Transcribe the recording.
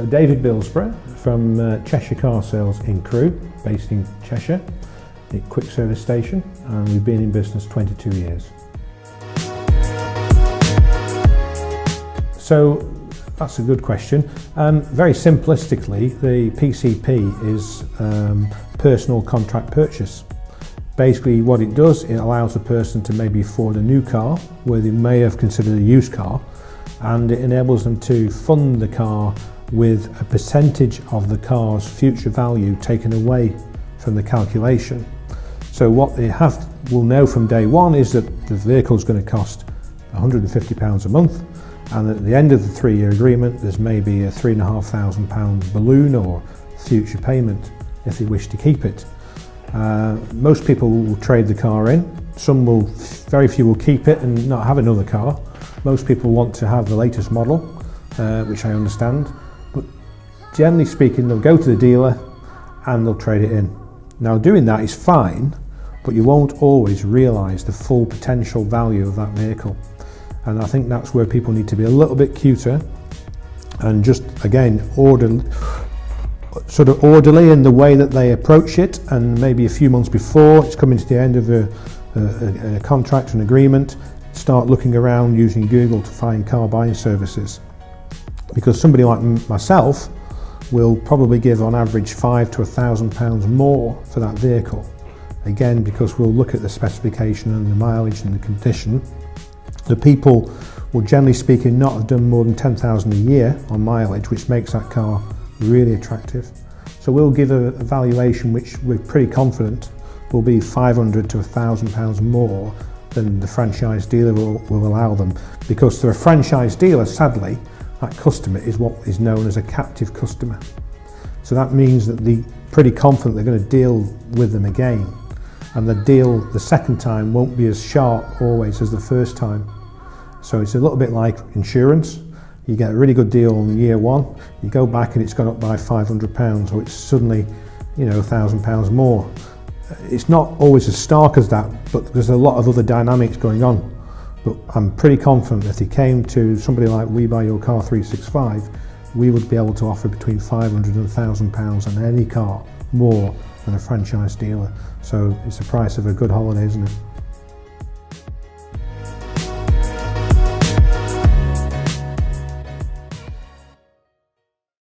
So David Bilsborough from Cheshire Car Sales in Crewe, based in Cheshire, a quick service station, and we've been in business 22 years. So that's a good question. Very simplistically, the PCP is personal contract purchase. Basically what it does, it allows a person to maybe afford a new car where they may have considered a used car, and it enables them to fund the car with a percentage of the car's future value taken away from the calculation. So what they will know from day one is that the vehicle is going to cost £150 a month, and at the end of the 3-year agreement there's maybe a £3,500 balloon or future payment if they wish to keep it. Most people will trade the car in. Very few will keep it and not have another car. Most people want to have the latest model, which I understand. But generally speaking, they'll go to the dealer and they'll trade it in. Now, doing that is fine, but you won't always realise the full potential value of that vehicle. And I think that's where people need to be a little bit cuter and just, again, orderly in the way that they approach it, and maybe a few months before it's coming to the end of a contract, an agreement, start looking around using Google to find car buying services. Because somebody like myself will probably give on average £500 to £1,000 more for that vehicle. Again, because we'll look at the specification and the mileage and the condition. The people will, generally speaking, not have done more than 10,000 a year on mileage, which makes that car really attractive. So we'll give a valuation which we're pretty confident will be £500 to £1,000 more than the franchise dealer will allow them. Because to a franchise dealer, sadly, that customer is what is known as a captive customer. So that means that they're pretty confident they're going to deal with them again. And the deal the second time won't be as sharp always as the first time. So it's a little bit like insurance. You get a really good deal in year one, you go back and it's gone up by £500, or it's suddenly, £1,000 more. It's not always as stark as that, but there's a lot of other dynamics going on. But I'm pretty confident that if you came to somebody like We Buy Your Car 365, we would be able to offer between £500 and £1,000 on any car more than a franchise dealer. So it's the price of a good holiday, isn't it?